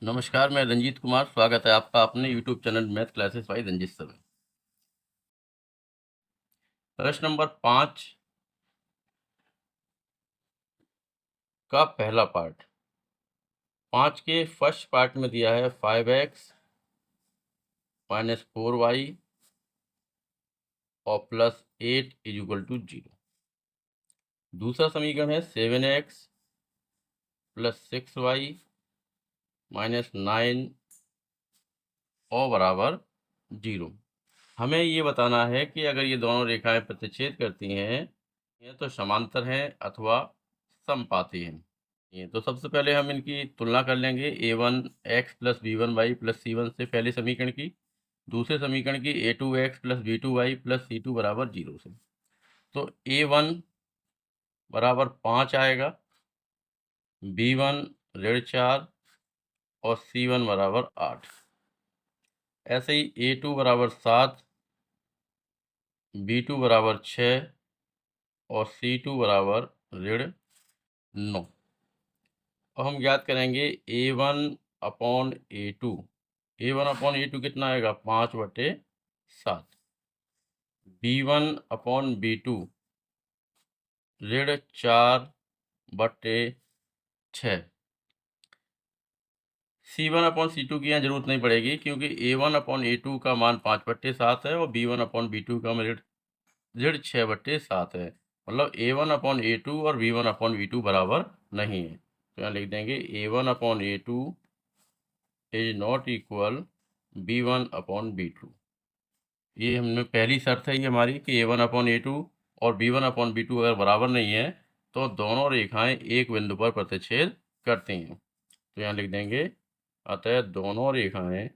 नमस्कार, मैं रंजीत कुमार। स्वागत है आपका अपने YouTube channel math classes by Ranjit sir में। प्रश्न नंबर 5 का पहला पार्ट। 5 के फर्स्ट पार्ट में दिया है 5x माइनस 4y और प्लस 8 इज इक्वल टू 0। दूसरा समीकरण है 7x प्लस 6y माइनस 9 और बराबर 0। हमें ये बताना है कि अगर ये दोनों रेखाएं प्रतिच्छेद करती हैं ये तो समांतर हैं अथवा समपाती हैं। ये तो सबसे पहले हम इनकी तुलना कर लेंगे a1x plus b1y plus c1 से पहले समीकरण की, दूसरे समीकरण की a2x plus b2y plus c2 बराबर 0 से। तो a1 बराबर 5 आएगा, b1 ऋण 4 और c1 बराबर 8। ऐसे ही a2 बराबर 7, b2 बराबर 6 और c2 बराबर ऋण 9। अब हम ज्ञात करेंगे a1 upon a2। a1 upon a2 कितना आएगा? 5/7। b1 अपॉन b2 ऋण 4/6। c1 अपॉन c2 की यहाँ जरूरत नहीं पड़ेगी क्योंकि a1 अपॉन a2 का मान 5/7 है और b1 अपॉन b2 का ऋण 6/7 है। मतलब a1 अपॉन a2 और b1 अपॉन b2 बराबर नहीं है। तो यहाँ लिख देंगे a1 upon a2 is not equal b1 upon b2। ये हमने पहली शर्त है ये हमारी कि a1 अपॉन a2 और b1 अपॉन b2 अगर बराबर नहीं है तो दोनों रेखाएं एक बिंदु पर प्रतिच्छेद करती हैं। तो यहाँ लिख देंगे अतः दोनों रेखाएं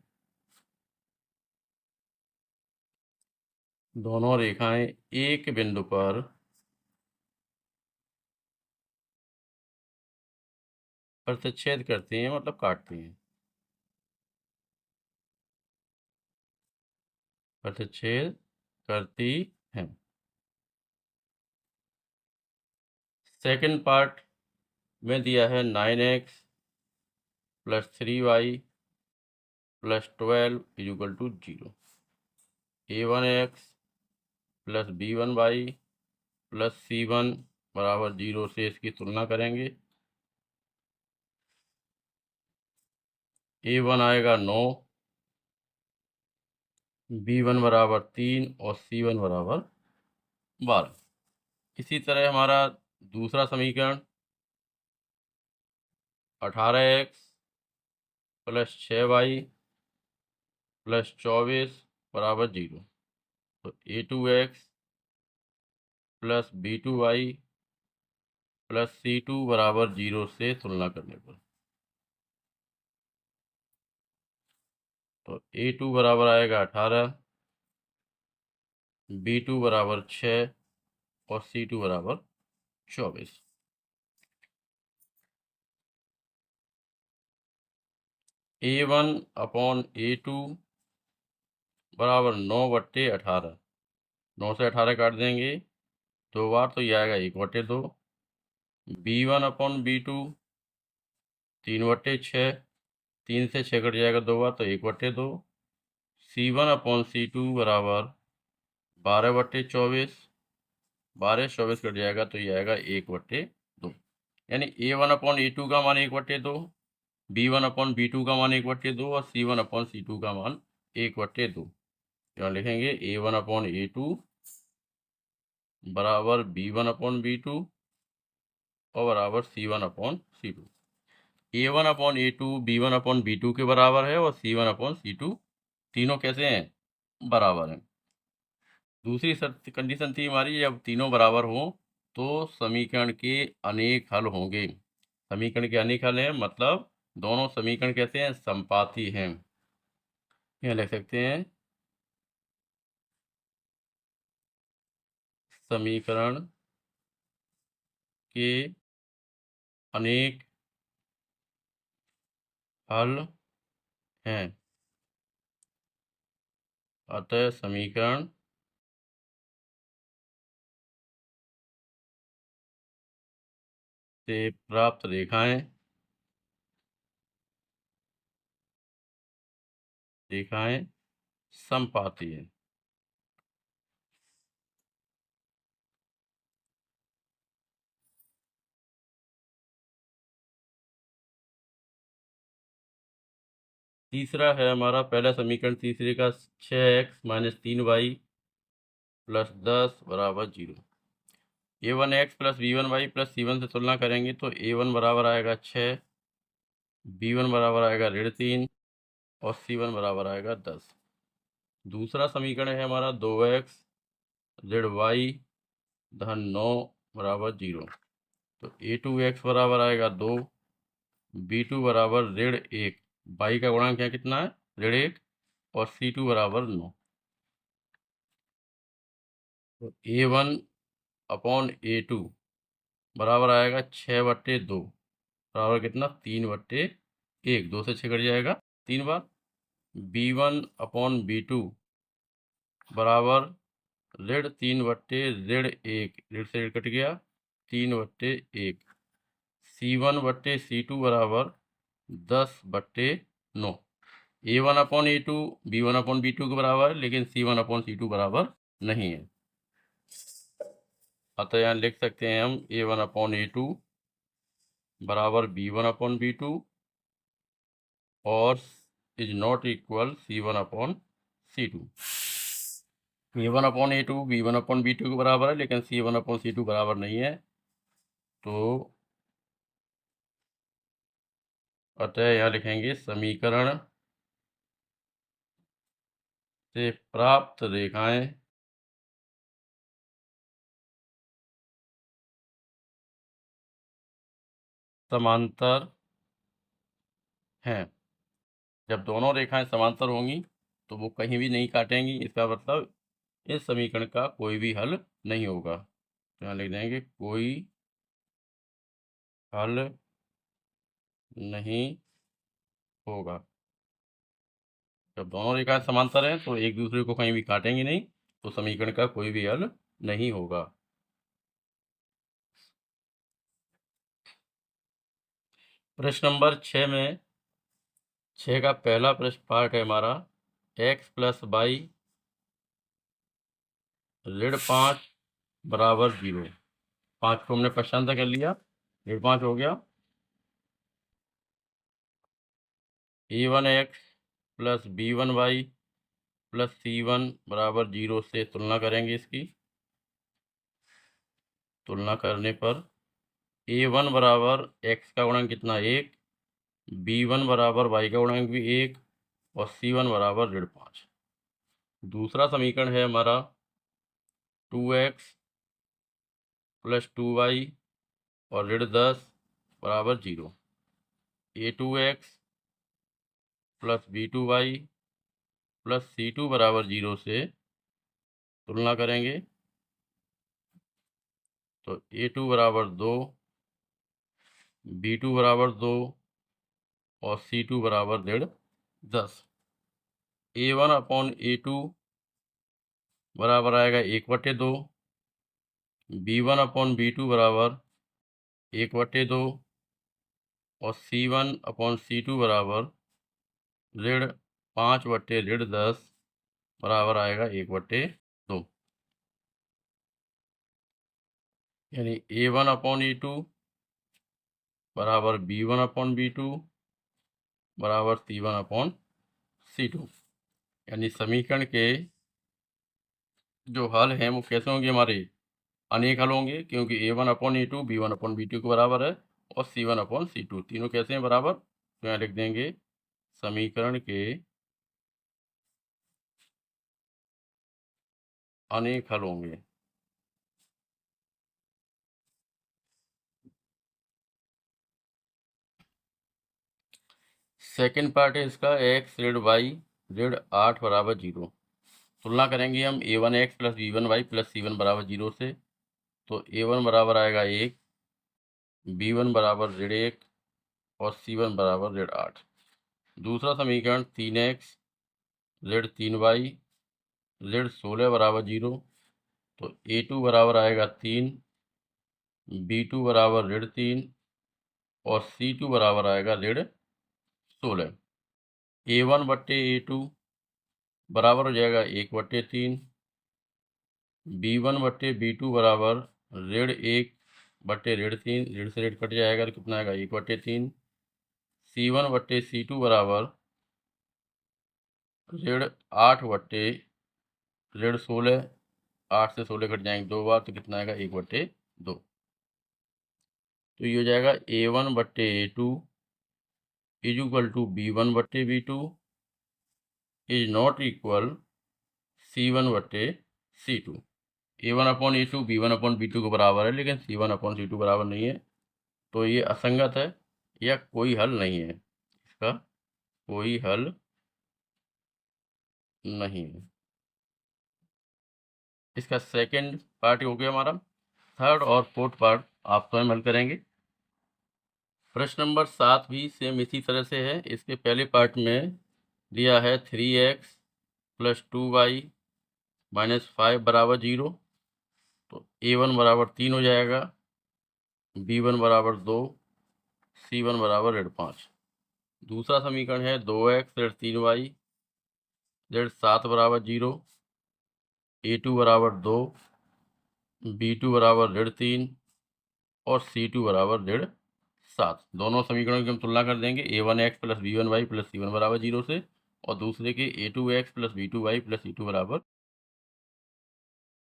एक बिंदु पर प्रतिच्छेद करती हैं, मतलब काटती हैं। प्रतिच्छेद करती हैं। सेकंड पार्ट में दिया है 9x plus 3y plus 12 is equal to 0। a1x plus b1y plus c1 बराबर 0 से इसकी तुलना करेंगे। a1 आएगा 9, b1 बराबर 3 और c1 बराबर 12। इसी तरह हमारा दूसरा समीकरण 18x प्लस 6y प्लस 24 बराबर 0। तो a2x plus b2y plus c2 बराबर 0 से तुलना करने पर तो a2 बराबर आएगा 18, b2 बराबर 6 और c2 बराबर 24। a1 अपॉन a2 बराबर 9/18। 9 से 18 काट देंगे 2 बार तो ये आएगा 1/2। b1 upon b2 3/6। 3 से 6 कट जाएगा 2 बार तो 1/2। c1 अपॉन c2 बराबर 12/24। 12 24 कट जाएगा तो ये आएगा 1/2। यानी a1 अपॉन a2 का मान 1/2, b1 अपॉन b2 का मान 1/2 और c1 अपॉन c2 का मान 1/2। यहाँ लिखेंगे a1 अपॉन a2 बराबर b1 अपॉन b2 और बराबर c1 upon c2। a1 upon a2 b1 upon b2 के बराबर है और c1 अपॉन c2 तीनों कैसे हैं? बराबर हैं। दूसरी शर्त कंडीशन थी हमारी, जब तीनों बराबर हों तो समीकरण के अनेक हल होंगे। समीकरण के अनेक हल हैं मतलब दोनों समीकरण कैसे हैं? समपाती हैं। यहाँ लिख सकते हैं समीकरण के अनेक हल हैं, अतः समीकरण से प्राप्त रेखाएं रेखाएं समपाती हैं। तीसरा है हमारा पहला समीकरण तीसरे का 6x माइनस 3y प्लस 10 बराबर 0। a1x plus b1y plus c1 से तुलना करेंगे तो a1 बराबर आएगा 6, b1 बराबर आएगा 3 और c1 बराबर आएगा 10। दूसरा समीकरण है हमारा 2x z(y) धन 9 बराबर 0। तो a2x बराबर आएगा 2, b2 बराबर 1, y का गुणांक यहाँ कितना है 1 और c2 बराबर 9। तो a1 अपॉन a2 बराबर आएगा 6/2 बराबर कितना 3/1, 2 से 6 कट जाएगा 3 बार। b1 अपॉन b2 बराबर 3/1, से कट गया 3/1। c1/c2 बराबर 10/9। a1 upon a2 b1 upon b2 के बराबर है, लेकिन c1 अपॉन c2 बराबर नहीं है। अतः यहाँ लिख सकते हैं हम a1 अपॉन a2 बराबर b1 अपॉन b2 और is not equal c1 upon c2। a1 upon a2 b1 upon b2 के बराबर है, लेकिन c1 अपॉन c2 बराबर नहीं है। तो अतः यहाँ लिखेंगे समीकरण से प्राप्त रेखाएं समांतर हैं। जब दोनों रेखाएं समांतर होंगी तो वो कहीं भी नहीं काटेंगी, इसका मतलब इस समीकरण का कोई भी हल नहीं होगा। तो यहाँ लिख देंगे कोई हल नहीं होगा। जब दोनों रेखाएं समांतर हैं तो एक दूसरे को कहीं भी काटेंगे नहीं, तो समीकरण का कोई भी हल नहीं होगा। प्रश्न नंबर 6 में 6 का पहला प्रश्न पार्ट है हमारा x प्लस वाई ऋण 5 बराबर 0। 5 को हमने पक्षांतर कर लिया, ऋण 5 हो गया। a1x plus b1y plus c1 बराबर 0 से तुलना करेंगे। इसकी तुलना करने पर a1 बराबर x का गुणांक कितना 1, b1 बराबर y का गुणांक भी 1 और c1 बराबर ऋण 5। दूसरा समीकरण है हमारा 2x प्लस 2y और ऋण 10 बराबर 0। a2x plus b2y plus c2 बराबर 0 से तुलना करेंगे तो a2 बराबर 2, b2 बराबर 2 और c2 बराबर ऋण 10। a1 अपॉन a2 बराबर आएगा 1/2, b1 अपॉन b2 बराबर 1/2 और c1 अपॉन c2 बराबर ऋण 5/10 बराबर आएगा 1/2। यानी a1 अपॉन a2 बराबर b1 अपॉन b2 बराबर c1 अपॉन c2। यानी समीकरण के जो हल हैं वो कैसे होंगे हमारे अनेक हल होंगे, क्योंकि a1 upon a2 b1 upon b2 के बराबर है और c1 अपॉन c2 तीनों कैसे हैं बराबर। तो यहाँ लिख देंगे समीकरण के अनेक हल होंगे। सेकंड पार्ट है इसका x ऋण 8 बराबर 0। तुलना करेंगे हम a1x plus b1y plus c1 बराबर 0 से। तो a1 बराबर आएगा 1, b1 बराबर ऋण 1 और c1 बराबर ऋण 8। दूसरा समीकरण 3x ऋण 3y ऋण 16 बराबर 0। तो a2 बराबर आएगा 3, b2 बराबर ऋण 3 और c2 बराबर आएगा ऋण 16। a1/a2 बराबर हो जाएगा 1/3। B1/B2 बराबर ऋण 1/3, ऋण से ऋण कट जाएगा तो कितना आएगा 1/3। C1/C2 बराबर ऋण 8/16, 8 से 16 कट जाएंगे 2 बार तो कितना आएगा 1/2। तो ये हो जाएगा A1/A2 is equal to B1/B2 is not equal C1/C2। A1/A2 B1/B2 के बराबर है, लेकिन C1/C2 बराबर नहीं है, तो ये असंगत है या कोई हल नहीं है, इसका कोई हल नहीं है। इसका सेकंड पार्ट हो गया हमारा। थर्ड और फोर्थ पार्ट आप स्वयं हल करेंगे। प्रश्न नंबर 7 भी सेम इसी तरह से है। इसके पहले पार्ट में दिया है 3x + 2y - 5 बराबर 0, तो A1 बराबर 3 हो जाएगा, B1 बराबर 2, C1 बराबर ऋण 5। दूसरा समीकरण है 2x ऋण 3y ऋण 7 बराबर 0, A2 बराबर 2, B2 बराबर ऋण 3 और C2 बराबर ऋण 7। दोनों समीकरणों की हम तुलना कर देंगे A1x + B1y + C1 बराबर 0 से, और दूसरे के A2x + B2y + C2 बराबर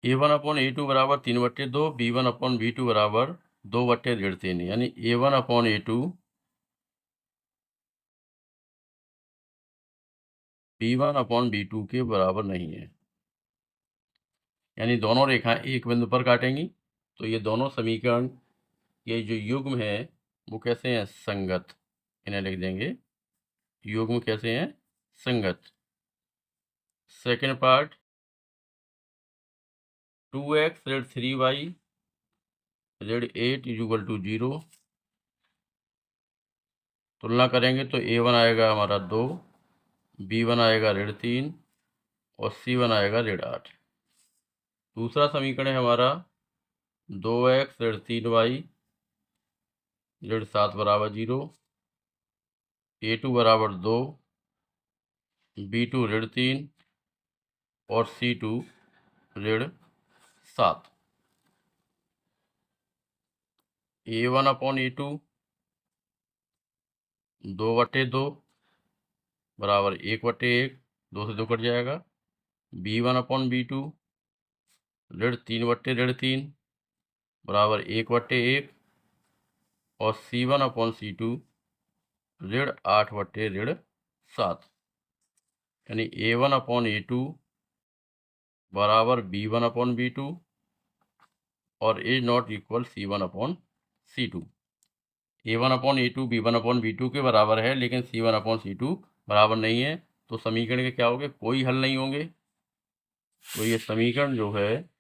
A1/A2 बराबर 3/2, B1/B2 बराबर 2/3, यानी A1/A2 B1/B2 के बराबर नहीं है, यानी दोनों रेखाएं एक बिंदु पर काटेंगी, तो ये दोनों समीकरण ये जो युग्म है वो कैसे हैं, संगत। इन्हें लिख देंगे युग्म कैसे हैं, संगत। सेकेंड पार्ट 2x ऋण 3y ऋण 8 इज इक्वल टू 0। तुलना करेंगे तो A1 आएगा हमारा 2, B1 आएगा ऋण 3 और C1 आएगा ऋण 8। दूसरा समीकरण है हमारा 2x ऋण 3y ऋण 7 बराबर 0, A2 बराबर 2, B2 ऋण 3 और C2 ऋण 7। A1/A2 2/2 बराबर 1/1, 2 से 2 कट जाएगा। B1/B2 ऋण 3/3 बराबर 1/1 और C1/C2 ऋण 8/7, यानी A1/A2 बराबर B1/B2 और is not equal C1/C2। A1/A2 B1/B2 के बराबर है, लेकिन C1/C2 बराबर नहीं है, तो समीकरण के क्या होंगे, कोई हल नहीं होंगे, तो ये समीकरण जो है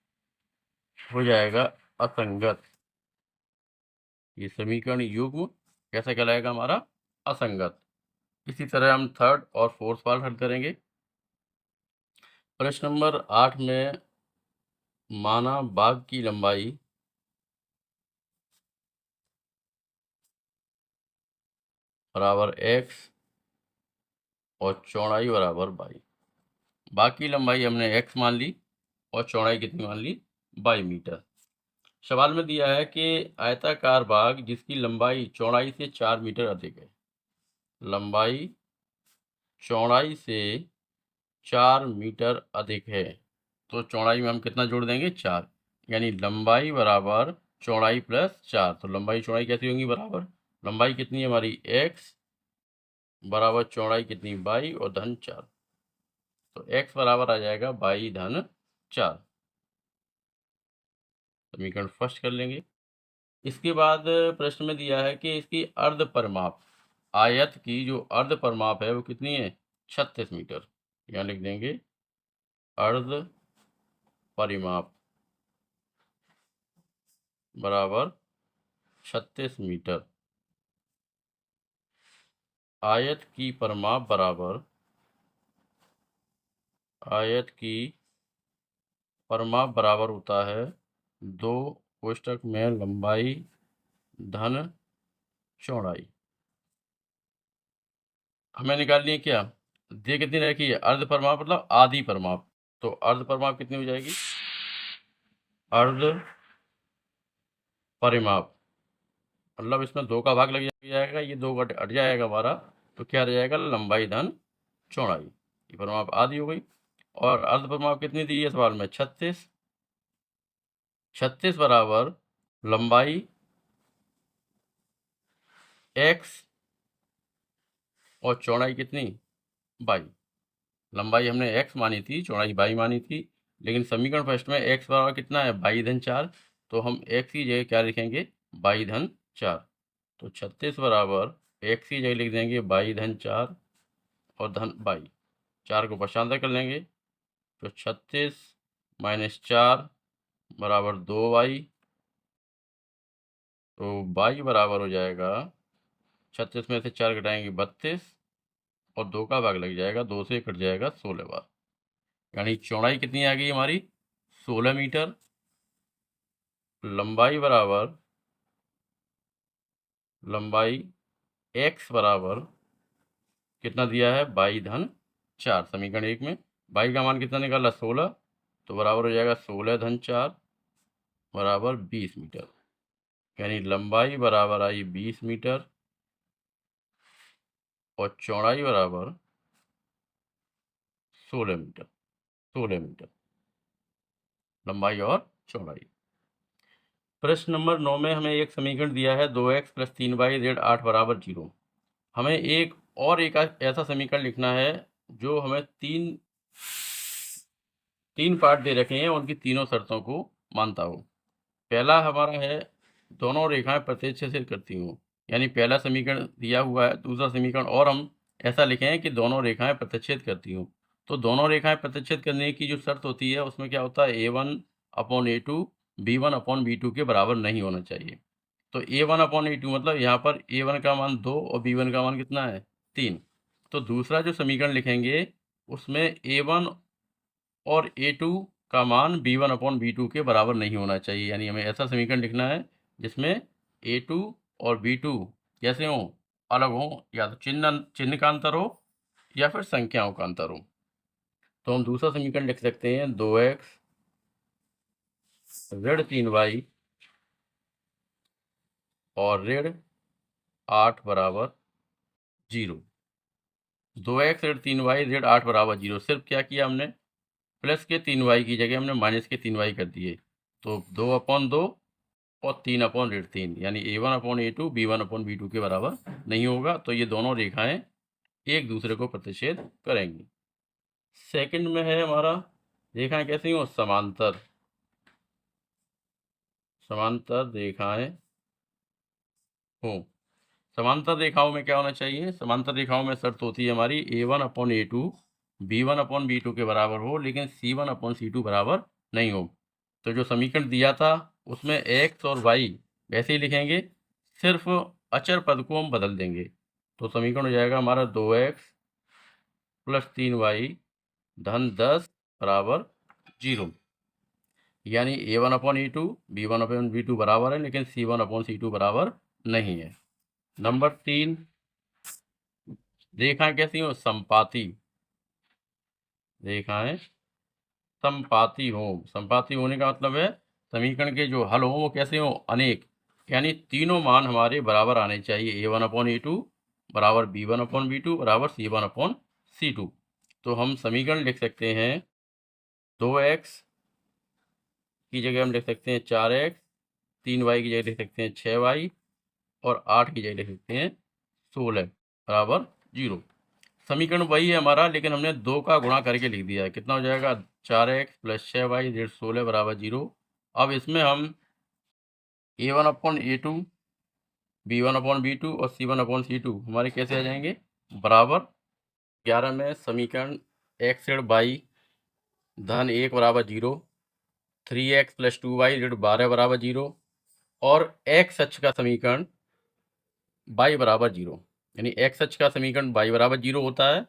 हो जाएगा असंगत। ये समीकरण युग्म कैसे कहलाएगा हमारा, असंगत। इसी तरह हम थर्ड और फोर्थ पार्ट हल करेंगे। प्रश्न नंबर 8 में माना बाग की लंबाई बराबर x और चौड़ाई बराबर y। बाग की लंबाई हमने x मान ली और चौड़ाई कितनी मान ली, 22 मीटर। सवाल में दिया है कि आयताकार बाग जिसकी लंबाई चौड़ाई से 4 मीटर अधिक है, लंबाई चौड़ाई से 4 मीटर अधिक है, तो चौड़ाई में हम कितना जोड़ देंगे, 4, यानी लंबाई बराबर चौड़ाई प्लस 4। तो लंबाई चौड़ाई कैसी होंगी, बराबर, लंबाई कितनी है हमारी x बराबर चौड़ाई कितनी 22 और धन 4, तो x बराबर आ जाएगा 22 धन 4। समीकरण फर्स्ट कर लेंगे। इसके बाद प्रश्न में दिया है कि इसकी अर्ध परिमाप, आयत की जो अर्ध परिमाप है वो कितनी है, 36 मीटर। यहाँ लिख देंगे अर्ध परिमाप बराबर 36 मीटर। आयत की परिमाप बराबर, आयत की परिमाप बराबर होता है 2 कोष्ठक में लंबाई धन चौड़ाई। हमें निकालनी है क्या, ये कितनी रखी है? अर्ध परिमाप मतलब आधी परिमाप। तो अर्ध परिमाप कितनी हो जाएगी? अर्ध परिमाप मतलब इसमें 2 का भाग लग जाएगा, ये 2 हट जाएगा हमारा, तो क्या रह जाएगा? लंबाई धन चौड़ाई। ये परिमाप आधी हो गई। और अर्ध परिमाप कितनी दी है सवाल में? 36। 36 बराबर लंबाई x और चौड़ाई कितनी? y। लंबाई हमने x मानी थी, चौड़ाई y मानी थी, लेकिन समीकरण फर्स्ट में x बराबर कितना है? y धन 4। तो हम x की जगह क्या लिखेंगे? y धन 4। तो 36 बराबर x की जगह लिख देंगे y धन 4 और धन y। 4 को पक्षांतर कर लेंगे, तो 36 माइनस 4 बराबर 2y। तो y बराबर हो जाएगा 36 में से 4 घटाएंगे 32 और 2 का भाग लग जाएगा, 2 से कट जाएगा 16 बार। यानी चौड़ाई कितनी आ गई हमारी? 16 मीटर। लंबाई बराबर लंबाई x बराबर कितना दिया है? y धन 4। समीकरण 1 में y का मान कितना निकाला? 16। तो बराबर हो जाएगा 16 धन 4 बराबर 20 मीटर। यानी लंबाई बराबर आई 20 मीटर और चौड़ाई बराबर 16 मीटर। 16 मीटर लंबाई और चौड़ाई। प्रश्न नंबर 9 में हमें एक समीकरण दिया है 2x प्लस 3y z 8 बराबर 0। हमें एक ऐसा समीकरण लिखना है जो हमें तीन पार्ट दे रखे हैं, उनकी तीनों शर्तों को मानता हो। पहला हमारा है दोनों रेखाएं प्रतिच्छेद करती हूँ, यानी पहला समीकरण दिया हुआ है। दूसरा समीकरण और हम ऐसा लिखें कि दोनों रेखाएं प्रतिच्छेद करती हूँ। तो दोनों रेखाएं प्रतिच्छेद करने की जो शर्त होती है उसमें क्या होता है? a1/a2 b1/b2 के बराबर नहीं होना चाहिए। तो a1/a2 मतलब यहाँ पर a1 का मान 2 और b1 का मान कितना है? 3। तो दूसरा जो समीकरण लिखेंगे उसमें a1 और a2 का मान b1/b2 के बराबर नहीं होना चाहिए। यानी हमें ऐसा समीकरण लिखना है जिसमें a2 और b2 कैसे हों? अलग हों, या तो चिन्ह का अंतर हो या फिर संख्याओं का अंतर हो। तो हम दूसरा समीकरण लिख सकते हैं 2x ऋण 3y और ऋण 8 बराबर 0। 2x ऋण 3y ऋण 8 बराबर 0। सिर्फ क्या किया हमने? प्लस के 3y की जगह हमने माइनस के 3y कर दिए। तो 2/2 और 3/3, यानी a1/a2 b1/b2 के बराबर नहीं होगा। तो ये दोनों रेखाएं एक दूसरे को प्रतिच्छेद करेंगी। सेकंड में है हमारा रेखाएं कैसी हो? समांतर। समांतर रेखाएं हो। समांतर रेखाओं में क्या होना चाहिए? समांतर रेखाओं में शर्त होती है हमारी a1/a2 b1/b2 के बराबर हो, लेकिन c1/c2 बराबर नहीं हो। तो जो समीकरण दिया था उसमें x और y वैसे ही लिखेंगे, सिर्फ अचर पद को हम बदल देंगे। तो समीकरण हो जाएगा हमारा 2x प्लस 3y धन 10 बराबर 0। यानी a1/a2 b1/b2 बराबर है, लेकिन c1/c2 बराबर नहीं है। नंबर 3, रेखाएं कैसी हो? संपाती। रेखाएं संपाती हो। संपाती होने का मतलब है समीकरण के जो हल हो वो कैसे हो? अनेक। यानी तीनों मान हमारे बराबर आने चाहिए। a1/a2 बराबर b1/b2 बराबर c1/c2। तो हम समीकरण लिख सकते हैं 2x की जगह हम लिख सकते हैं 4x, 3y की जगह लिख सकते हैं 6y और 8 की जगह लिख सकते हैं 16 बराबर 0। समीकरण वही है हमारा, लेकिन हमने 2 का गुणा करके लिख दिया है। कितना हो जाएगा? 4x प्लस 6y ऋण 16 बराबर 0। अब इसमें हम a1/a2 b1/b2 और c1/c2 हमारे कैसे आ जाएंगे? बराबर 11 में समीकरण x ऋण y धन 1 बराबर 0, 3x प्लस 2y ऋण 12 बराबर 0 और x अक्ष का समीकरण y बराबर 0। यानी x अक्ष का समीकरण y बराबर 0 होता है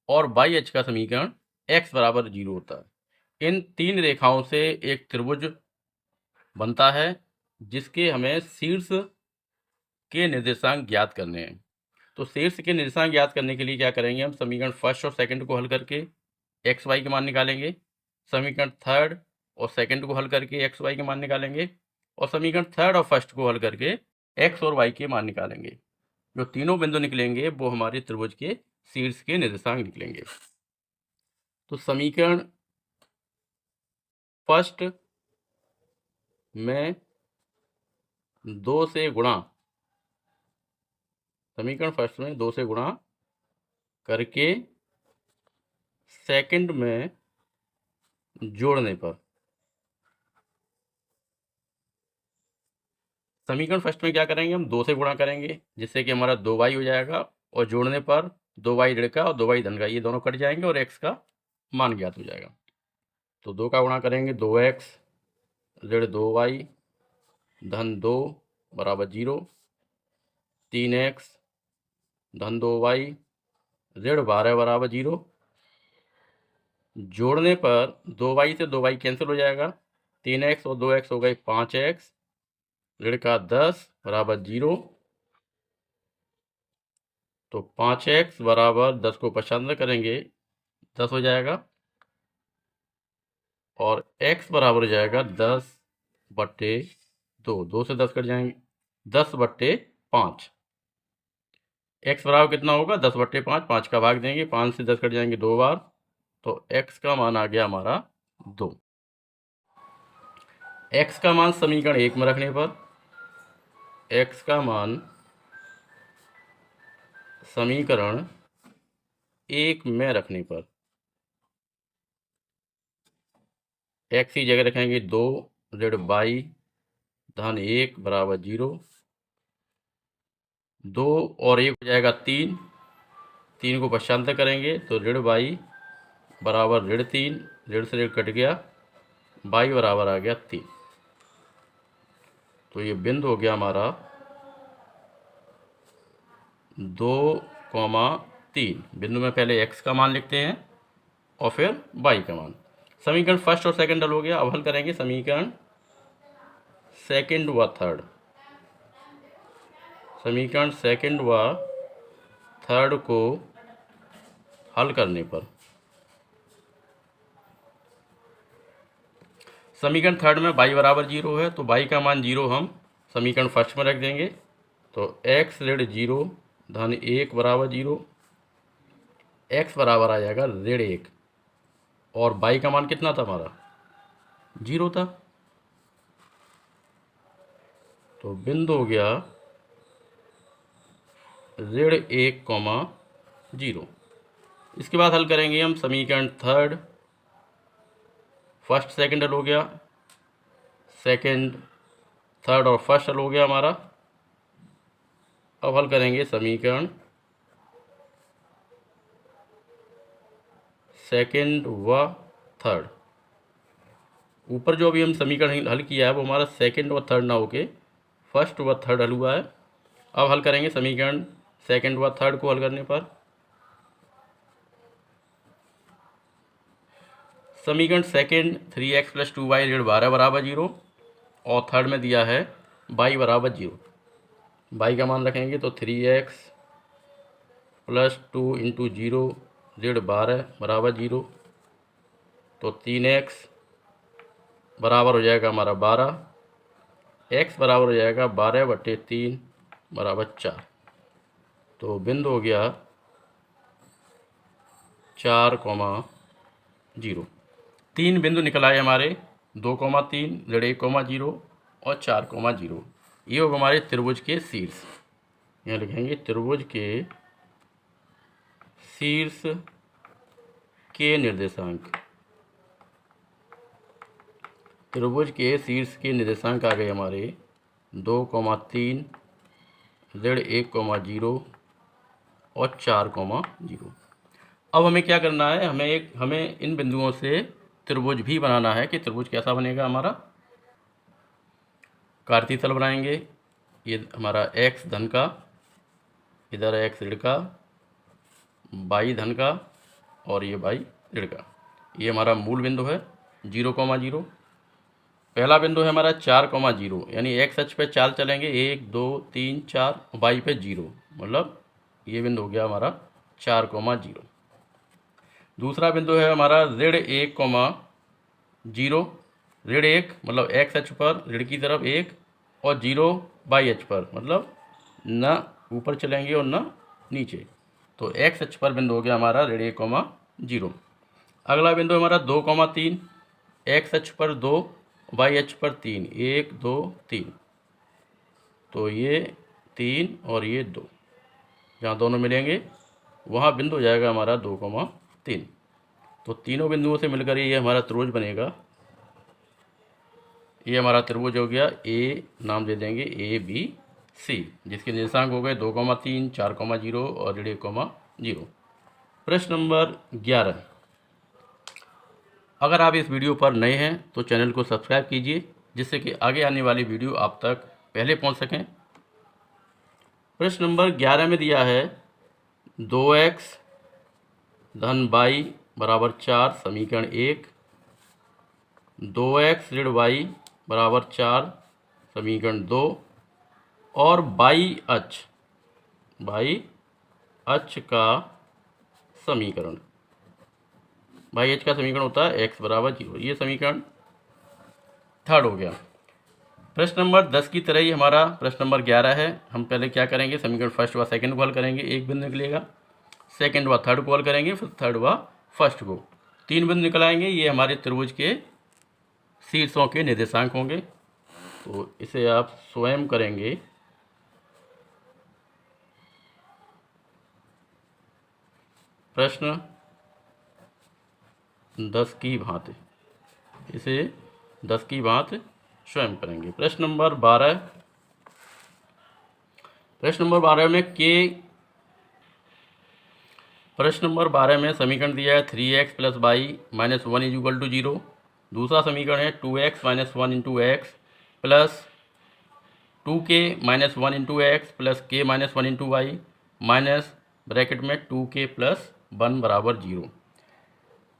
और y अक्ष का समीकरण x बराबर 0 होता है। इन तीन रेखाओं से एक त्रिभुज बनता है जिसके हमें शीर्ष के निर्देशांक ज्ञात करने हैं। तो शीर्ष के निर्देशांक ज्ञात करने के लिए क्या करेंगे, हम समीकरण फर्स्ट और सेकंड को हल करके एक्स वाई के मान निकालेंगे, समीकरण थर्ड और सेकंड को हल करके एक्स वाई के मान निकालेंगे, और समीकरण थर्ड और फर्स्ट को हल करके एक्स और वाई के मान निकालेंगे। जो तीनों बिंदु निकलेंगे वो हमारे त्रिभुज के शीर्ष के निर्देशांक निकलेंगे। तो समीकरण फर्स्ट में 2 से गुणा, समीकरण फर्स्ट में 2 से गुणा करके सेकंड में जोड़ने पर, समीकरण फर्स्ट में क्या करेंगे, हम 2 से गुणा करेंगे जिससे कि हमारा 2y हो जाएगा, और जोड़ने पर 2y ऋण का और 2y धन का, ये दोनों कट जाएंगे और x का मान ज्ञात हो जाएगा। तो 2 का गुणा करेंगे 2x ऋण 2y धन 2 बराबर 0, 3x धन 2y ऋण 12 बराबर 0, जोड़ने पर 2y से 2y कैंसिल हो जाएगा, 3x और 2x हो गए 5x ऋण का 10 बराबर 0। तो 5x बराबर 10 को 5 करेंगे 10 हो जाएगा, और x बराबर हो जाएगा 10/2, 2 से 10 कट जाएंगे 10/5। x बराबर कितना होगा, 10/5, 5 का भाग देंगे, 5 से 10 कट जाएंगे 2 बार, तो x का मान आ गया हमारा 2। x का मान समीकरण 1 में रखने पर, x का मान समीकरण 1 में रखने पर x की जगह रखेंगे 2 ऋण y धन 1 बराबर 0, 2 और 1 हो जाएगा 3, 3 को पश्चांतर करेंगे तो ऋण y बराबर ऋण 3, ऋण से ऋण कट गया, y बराबर आ गया 3। तो ये बिंदु हो गया हमारा 2,3। बिंदु में पहले x का मान लिखते हैं और फिर y का मान। समीकरण फर्स्ट और सेकंड हल हो गया। अब हल करेंगे समीकरण सेकंड व थर्ड। समीकरण सेकंड व थर्ड को हल करने पर समीकरण थर्ड में y बराबर 0 है, तो y का मान 0 हम समीकरण फर्स्ट में रख देंगे। तो x ऋण 0 धन 1 बराबर 0, x बराबर आ जाएगा ऋण 1, और y का मान कितना था हमारा, 0 था। तो बिंदु हो गया ऋण 1,0। इसके बाद हल करेंगे हम समीकरण थर्ड। फर्स्ट सेकंड हल हो गया, सेकंड थर्ड और फर्स्ट हल हो गया हमारा। अब हल करेंगे समीकरण सेकंड व थर्ड। ऊपर जो अभी हम समीकरण हल किया है वो हमारा सेकंड व थर्ड ना होके फर्स्ट व थर्ड हल हुआ है। अब हल करेंगे समीकरण सेकंड व थर्ड को हल करने पर समीकरण सेकंड 3x + 2y ऋण 12 बराबर 0, और थर्ड में दिया है y बराबर 0। y का मान रखेंगे तो 3x + 2 × 0 ऋण 12 बराबर 0, तो 3x बराबर हो जाएगा हमारा 12, x बराबर हो जाएगा 12/3 बराबर 4। तो बिंदु हो गया 4,0। 3 बिंदु निकल आए हमारे, 2,3 ऋण 1,0 और 4,0। ये होगा हमारे त्रिभुज के शीर्ष। यहाँ लिखेंगे त्रिभुज के शीर्ष के निर्देशांक। त्रिभुज के शीर्ष के निर्देशांक आ गए हमारे 2,3 ऋण 1,0 और 4,0। अब हमें क्या करना है, हमें इन बिंदुओं से त्रिभुज भी बनाना है कि त्रिभुज कैसा बनेगा हमारा। कार्तीय तल बनाएंगे। ये हमारा x धन का, इधर x ऋण का, y धन का, और ये y ऋण का। ये हमारा मूल बिंदु है 0,0। पहला बिंदु है हमारा 4,0, यानी x अक्ष पे 4 चलेंगे, 1 2 3 4, y पे 0, मतलब ये बिंदु हो गया हमारा 4,0। दूसरा बिंदु है हमारा Z1,0, Z1 मतलब एक्स अक्ष पर ऋण की तरफ 1 और 0 वाई अक्ष पर, मतलब न ऊपर चलेंगे और न नीचे। तो एक्स अक्ष पर बिंदु हो गया हमारा Z1,0। अगला बिंदु हमारा 2,3, एक्स अक्ष पर 2, वाई अक्ष पर 3, 1 2 3। तो ये 3 और ये 2, जहाँ दोनों मिलेंगे वहाँ बिंदु हो जाएगा हमारा 2,3। तो तीनों बिंदुओं से मिलकर ये हमारा त्रिभुज बनेगा। ये हमारा त्रिभुज हो गया, ए नाम दे देंगे ABC, जिसके निर्देशांक हो गए 2,3, 4,0 और 1,0। प्रश्न नंबर 11। अगर आप इस वीडियो पर नए हैं तो चैनल को सब्सक्राइब कीजिए, जिससे कि आगे आने वाली वीडियो आप तक पहले पहुंच सकें। प्रश्न नंबर 11 में दिया है 2x धन y बराबर 4 समीकरण 1, 2x ऋण y बराबर 4 समीकरण 2 और y अक्ष का समीकरण। y अक्ष का समीकरण होता है x बराबर 0। ये समीकरण थर्ड हो गया। प्रश्न नंबर 10 की तरह ही हमारा प्रश्न नंबर 11 है। हम पहले क्या करेंगे, समीकरण फर्स्ट व सेकंड को हल करेंगे, एक बिंदु निकलेगा। सेकंड व थर्ड को हल करेंगे, फिर थर्ड व फर्स्ट को। 3 बिंदु निकल आएंगे, ये हमारे त्रिभुज के शीर्षों के निर्देशांक होंगे। तो इसे आप स्वयं करेंगे। प्रश्न 10 की भांति, इसे 10 की भांति स्वयं करेंगे। प्रश्न नंबर 12। प्रश्न नंबर 12 में प्रश्न नंबर 12 में समीकरण दिया है 3x plus Y minus 1 is to 0। दूसरा समीकरण है 2x minus 1 into X plus 2k minus 1 into X plus k minus 1 into Y minus bracket में 2k प्लस 1 बराबर 0।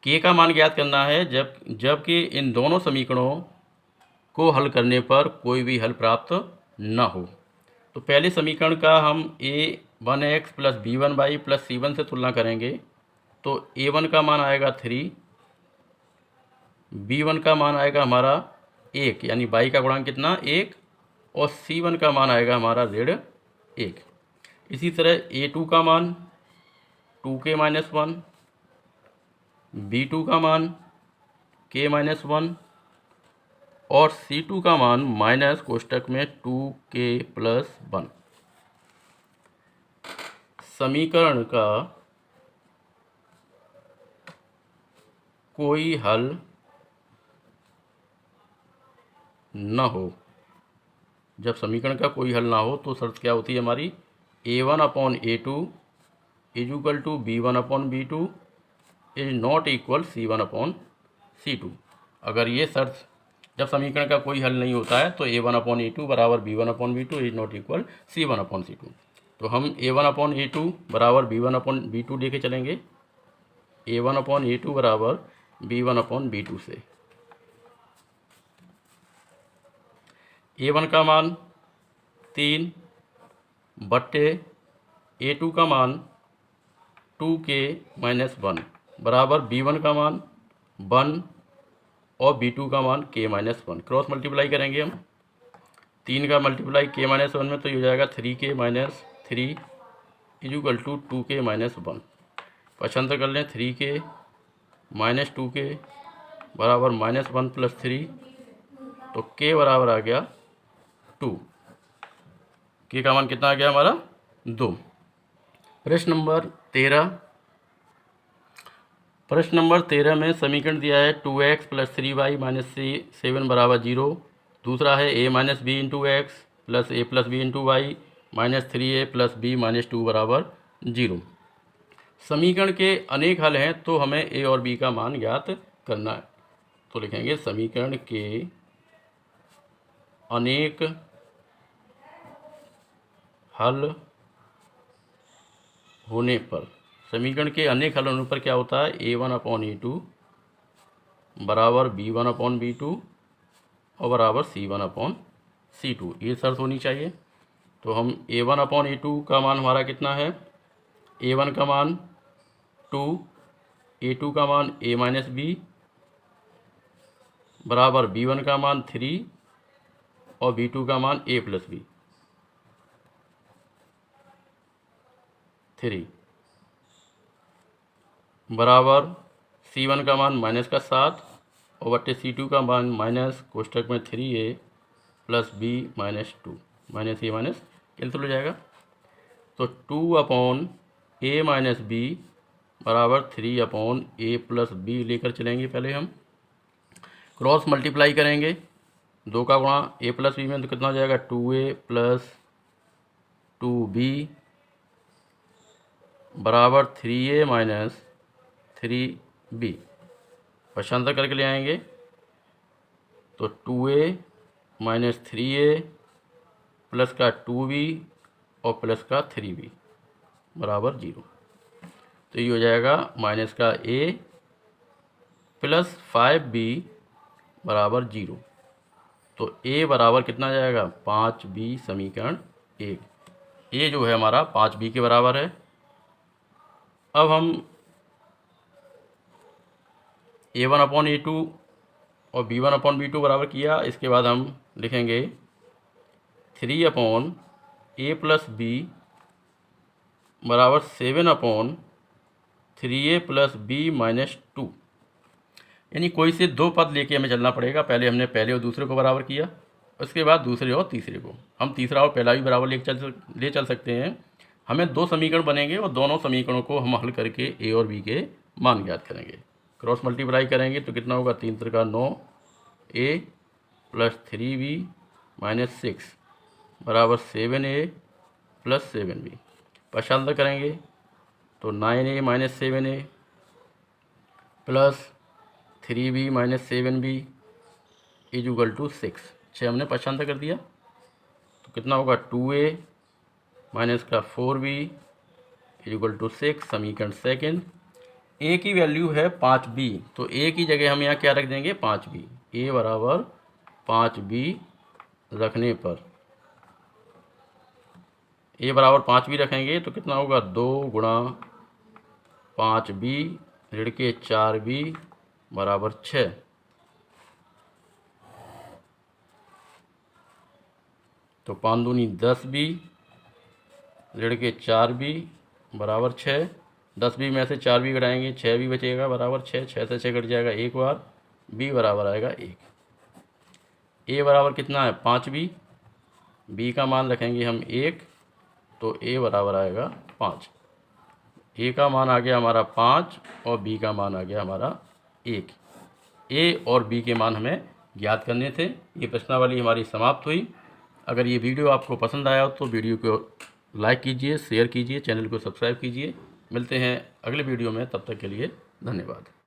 k का मान ज्ञात करना है जबकि इन दोनों समीकरणों को हल करने पर कोई भी हल प्राप्त न हो। तो पहले समीकरण का हम a1x plus b1y plus c1 से तुलना करेंगे। तो a1 का मान आएगा 3, b1 का मान आएगा हमारा 1, यानी y का गुणांक कितना 1, और c1 का मान आएगा हमारा z1। इसी तरह a2 का मान 2k माइनस 1, b2 का मान k माइनस 1 और c2 का मान माइनस कोष्टक में 2k प्लस 1। समीकरण का कोई हल न हो, जब समीकरण का कोई हल ना हो तो शर्त क्या होती है हमारी, a1/a2 is equal to b1/b2 is not equal c1/c2। अगर ये शर्त, जब समीकरण का कोई हल नहीं होता है तो a1/a2 बराबर b1/b2 is not equal c1/c2। तो हम a1/a2 बराबर b1/b2 लेके चलेंगे, a1/a2 बराबर b1/b2 से। a1 का मान 3 बट्टे a2 का मान 2k माइनस 1 बराबर b1 का मान 1 और b2 का मान k माइनस 1। क्रॉस मल्टीप्लाई करेंगे हम, 3 का मल्टीप्लाई k माइनस 1 में, तो ये हो जाएगा 3k minus 3 is equal to 2k minus 1। पक्षांतर कर लें, 3k माइनस 2k बराबर माइनस 1 प्लस 3, तो k बराबर आ गया 2। k का मान कितना आ गया हमारा 2। प्रश्न नंबर 13। प्रश्न नंबर 13 में समीकरण दिया है 2x प्लस 3y माइनस 7 बराबर 0। दूसरा है a minus B into X plus a plus B into Y minus 3a plus b minus 2 बराबर 0। समीकरण के अनेक हल हैं, तो हमें a और b का मान ज्ञात करना है। तो लिखेंगे समीकरण के अनेक हल होने पर, समीकरण के अनेक हल होने पर क्या होता है, a1/a2 बराबर b1/b2 और बराबर c1/c2। ये शर्त होनी चाहिए। तो हम a1/a2 का मान हमारा कितना है A1 का मान 2, A2 का मान A माइनस बी बराबर B1 का मान 3 और B2 का मान A प्लस बी 3 बराबर C1 का मान माइनस का 7 और बट्टे C2 का मान माइनस कोष्टक में 3A plus B minus 2 minus A minus cancel हो जाएगा। तो 2/A माइनस बी बराबर 3/A प्लस बी लेकर चलेंगे। पहले हम क्रॉस मल्टीप्लाई करेंगे, 2 का गुणा A प्लस बी में तो कितना हो जाएगा 2A प्लस 2B बराबर 3A माइनस 3B। पक्षांतर करके ले आएंगे तो 2A माइनस 3A प्लस का 2B और प्लस का 3B बराबर 0। तो ये हो जाएगा माइनस का A प्लस 5B बराबर 0। तो A बराबर कितना जाएगा 5B समीकरण 1। ये जो है हमारा 5B के बराबर है। अब हम A1/A2 और B1/B2 बराबर किया। इसके बाद हम लिखेंगे 3/A प्लस B बराबर 7/3A प्लस B माइनस 2। यानी कोई से दो पद लेके हमें चलना पड़ेगा। पहले हमने पहले और दूसरे को बराबर किया, उसके बाद दूसरे और तीसरे को। हम तीसरा और पहला भी बराबर ले चल सकते हैं। हमें 2 समीकरण बनेंगे और दोनों समीकरणों को हम हल करके A और B के मान ज्ञात करेंगे। क्रॉस मल्टीप्लाई करेंगे तो कितना होगा 3 Trika 9A plus 3B minus 6 बराबर 7A प्लस 7B। पक्षांतर करेंगे तो 9A minus 7A plus 3B minus 7B is equal to 6। 6 हमने पक्षांतर कर दिया तो कितना होगा 2A माइनस का 4B इज इक्वल टू 6। समीकरण सेकंड। A की वैल्यू है 5B, तो A की जगह हम यहाँ क्या रख देंगे 5B। A बराबर 5B रखने पर A बराबर 5B रखेंगे तो कितना होगा 2 गुणा 5B ऋण के 4B बराबर 6। तो 5 दूनी 10B ऋण के 4B बराबर 6। 10B में से 4B घटाएंगे 6B बचेगा बराबर 6। 6 से 6 घट जाएगा एक बार, B बराबर आएगा 1। A बराबर कितना है 5B, B का मान रखेंगे हम 1 तो A बराबर आएगा 5। A का मान आ गया हमारा 5 और B का मान आ गया हमारा 1। A और B के मान हमें ज्ञात करने थे। ये प्रश्नावली हमारी समाप्त हुई। अगर ये वीडियो आपको पसंद आया हो तो वीडियो को लाइक कीजिए, शेयर कीजिए, चैनल को सब्सक्राइब कीजिए। मिलते हैं अगले वीडियो में, तब तक के लिए धन्यवाद।